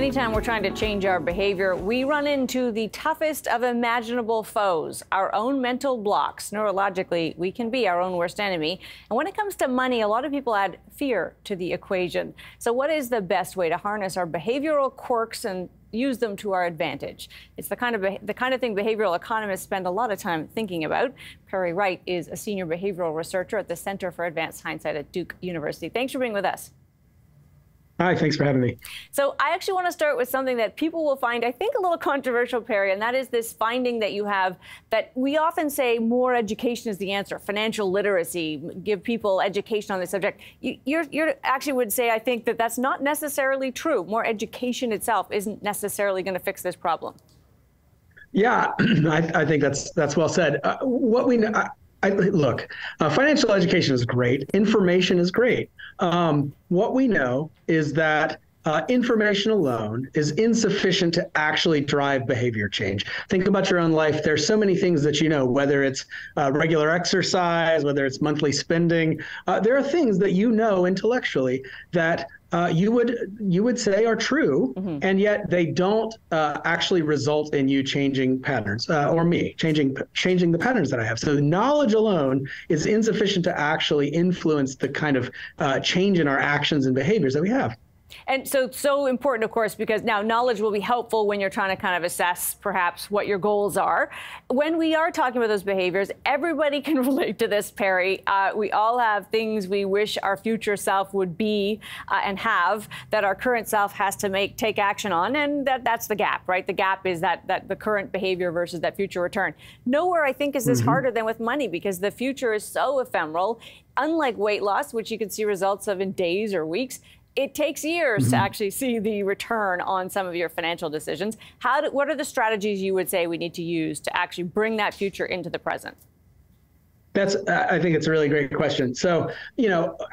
Anytime we're trying to change our behavior, we run into the toughest of imaginable foes, our own mental blocks. Neurologically, we can be our own worst enemy. And when it comes to money, a lot of people add fear to the equation. So what is the best way to harness our behavioral quirks and use them to our advantage? It's the kind of thing behavioral economists spend a lot of time thinking about. Perry Wright is a senior behavioral researcher at the Center for Advanced Hindsight at Duke University. Thanks for being with us. Hi, thanks for having me. So I actually want to start with something that people will find, I think, a little controversial, Perry, and that is this finding that you have that we often say more education is the answer, financial literacy, give people education on this subject. You actually would say, I think, that that's not necessarily true. More education itself isn't necessarily going to fix this problem. Yeah, I think that's well said. What we know. Look, financial education is great. Information is great. What we know is that information alone is insufficient to actually drive behavior change. Think about your own life. There's so many things that you know, whether it's regular exercise, whether it's monthly spending. There are things that you know intellectually that you would say are true, and yet they don't actually result in you changing patterns, or me changing the patterns that I have. So knowledge alone is insufficient to actually influence the kind of change in our actions and behaviors that we have. And so important, of course, because now knowledge will be helpful when you're trying to kind of assess perhaps what your goals are. When we are talking about those behaviors, everybody can relate to this, Perry. We all have things we wish our future self would be and have that our current self has to take action on. And that's the gap, right? The gap is that the current behavior versus that future return. Nowhere, I think, is this harder than with money, because the future is so ephemeral. Unlike weight loss, which you can see results of in days or weeks, it takes years to actually see the return on some of your financial decisions. What are the strategies you would say we need to use to actually bring that future into the present? I think it's a really great question. So,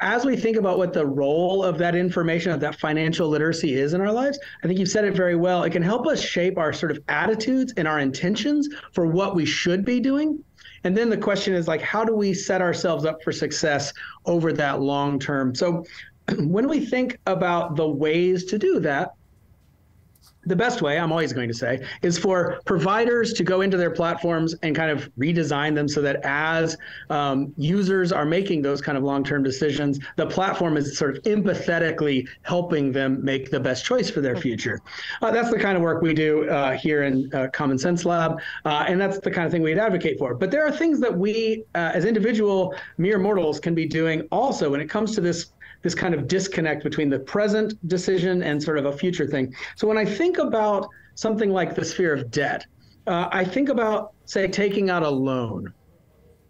as we think about what the role of that information, of that financial literacy is in our lives, I think you've said it very well. It can help us shape our sort of attitudes and our intentions for what we should be doing. And then the question is, like, how do we set ourselves up for success over that long term? So when we think about the ways to do that, the best way, I'm always going to say, is for providers to go into their platforms and kind of redesign them so that as users are making those kind of long-term decisions, the platform is sort of empathetically helping them make the best choice for their future. That's the kind of work we do here in Common Sense Lab, and that's the kind of thing we'd advocate for. But there are things that we, as individual mere mortals, can be doing also when it comes to this kind of disconnect between the present decision and sort of a future thing. So when I think about something like the sphere of debt, I think about, say, taking out a loan.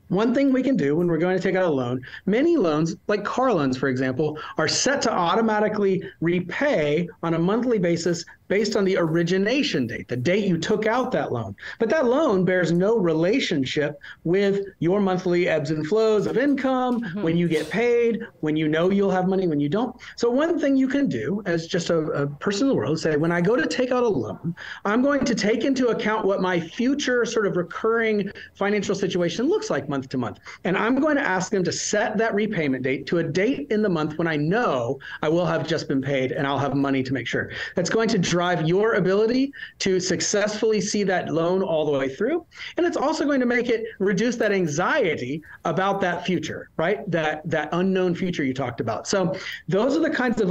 One thing we can do when we're going to take out a loan, many loans, like car loans, for example, are set to automatically repay on a monthly basis based on the origination date, the date you took out that loan. But that loan bears no relationship with your monthly ebbs and flows of income, when you get paid, when you know you'll have money, when you don't. So one thing you can do as just a person in the world, say, when I go to take out a loan, I'm going to take into account what my future sort of recurring financial situation looks like month to month. And I'm going to ask them to set that repayment date to a date in the month when I know I will have just been paid and I'll have money to make sure. That's going to drive your ability to successfully see that loan all the way through. And it's also going to make it reduce that anxiety about that future, right? That unknown future you talked about. So those are the kinds of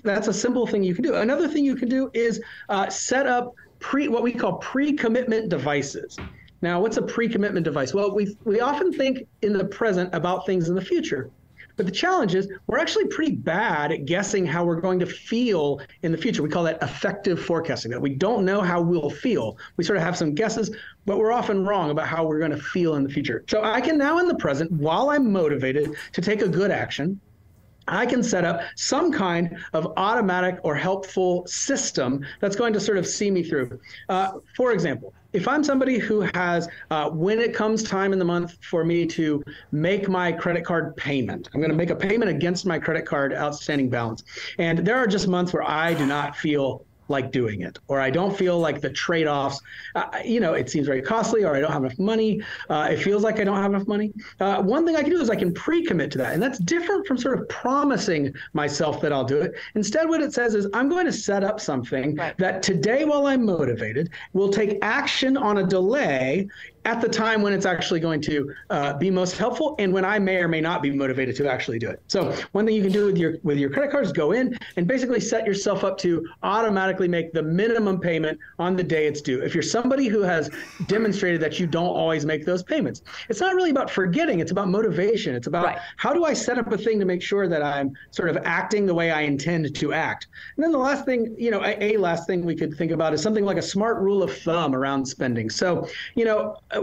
that's a simple thing you can do. Another thing you can do is set up what we call pre-commitment devices. Now, what's a pre-commitment device? Well, we often think in the present about things in the future. But the challenge is we're actually pretty bad at guessing how we're going to feel in the future. We call that effective forecasting, that we don't know how we'll feel. We sort of have some guesses, but we're often wrong about how we're going to feel in the future. So I can now in the present, while I'm motivated to take a good action, I can set up some kind of automatic or helpful system that's going to sort of see me through. For example, if I'm somebody who has, when it comes time in the month for me to make my credit card payment, I'm going to make a payment against my credit card outstanding balance. And there are just months where I do not feel like doing it, or I don't feel like the trade-offs, it seems very costly, or I don't have enough money. It feels like I don't have enough money. One thing I can do is I can pre-commit to that. And that's different from sort of promising myself that I'll do it. Instead, what it says is I'm going to set up something that today, while I'm motivated, will take action on a delay at the time when it's actually going to be most helpful, and when I may or may not be motivated to actually do it. So one thing you can do with your credit cards, go in and basically set yourself up to automatically make the minimum payment on the day it's due. If you're somebody who has demonstrated that you don't always make those payments, it's not really about forgetting, it's about motivation. It's about how do I set up a thing to make sure that I'm sort of acting the way I intend to act. And then the last thing, a last thing we could think about is something like a smart rule of thumb around spending. So,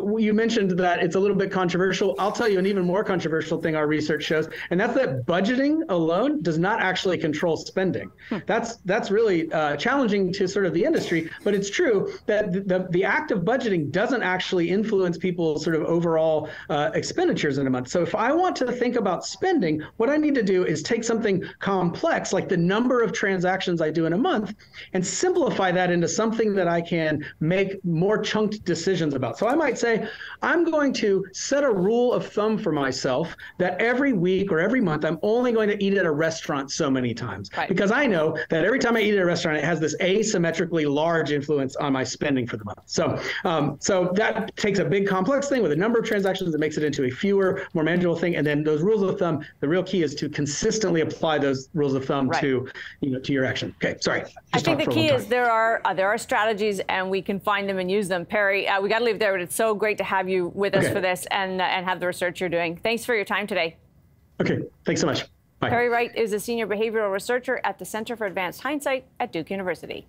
you mentioned that it's a little bit controversial. I'll tell you an even more controversial thing our research shows, and that's that budgeting alone does not actually control spending. That's really challenging to sort of the industry, but it's true that the act of budgeting doesn't actually influence people's sort of overall expenditures in a month. So if I want to think about spending, what I need to do is take something complex, like the number of transactions I do in a month, and simplify that into something that I can make more chunked decisions about. So I might say, I'm going to set a rule of thumb for myself that every week or every month, I'm only going to eat at a restaurant so many times. Because I know that every time I eat at a restaurant, it has this asymmetrically large influence on my spending for the month. So that takes a big complex thing with a number of transactions that makes it into a fewer, more manageable thing. And then those rules of thumb, the real key is to consistently apply those rules of thumb to your action. Okay, sorry. I think the key is there are strategies, and we can find them and use them. Perry, we got to leave it there, but it's so great to have you with us for this and have the research you're doing. Thanks for your time today. Okay, thanks so much. Bye. Perry Wright is a senior behavioral researcher at the Center for Advanced Hindsight at Duke University.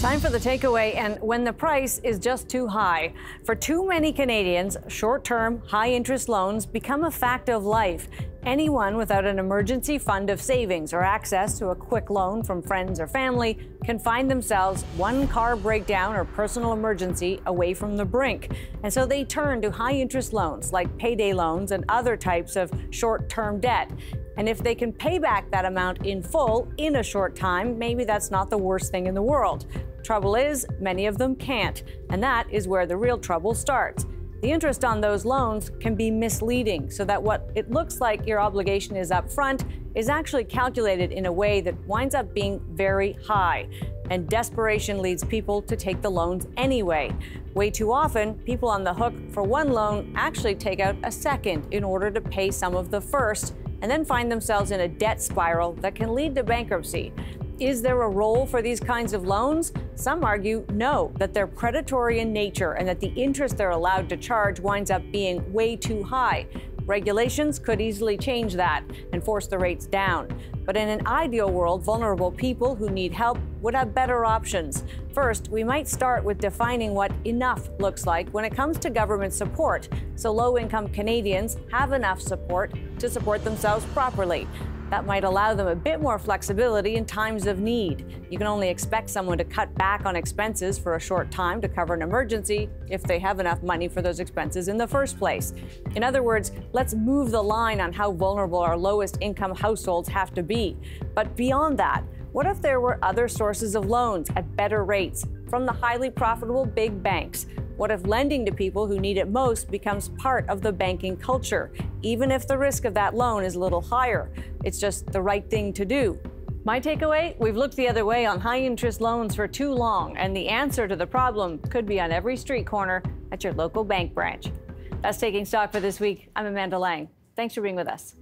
Time for the takeaway, and when the price is just too high. For too many Canadians, short-term, high-interest loans become a fact of life. Anyone without an emergency fund of savings or access to a quick loan from friends or family can find themselves one car breakdown or personal emergency away from the brink. And so they turn to high-interest loans like payday loans and other types of short-term debt. And if they can pay back that amount in full in a short time, maybe that's not the worst thing in the world. Trouble is, many of them can't, and that is where the real trouble starts. The interest on those loans can be misleading, so that what it looks like your obligation is up front is actually calculated in a way that winds up being very high. And desperation leads people to take the loans anyway. Way too often, people on the hook for one loan actually take out a second in order to pay some of the first, and then find themselves in a debt spiral that can lead to bankruptcy. Is there a role for these kinds of loans? Some argue no, that they're predatory in nature and that the interest they're allowed to charge winds up being way too high. Regulations could easily change that and force the rates down. But in an ideal world, vulnerable people who need help would have better options. First, we might start with defining what enough looks like when it comes to government support, so low-income Canadians have enough support to support themselves properly. That might allow them a bit more flexibility in times of need. You can only expect someone to cut back on expenses for a short time to cover an emergency if they have enough money for those expenses in the first place. In other words, let's move the line on how vulnerable our lowest income households have to be. But beyond that, what if there were other sources of loans at better rates from the highly profitable big banks? What if lending to people who need it most becomes part of the banking culture, even if the risk of that loan is a little higher? It's just the right thing to do. My takeaway, we've looked the other way on high-interest loans for too long, and the answer to the problem could be on every street corner at your local bank branch. That's Taking Stock for this week. I'm Amanda Lang. Thanks for being with us.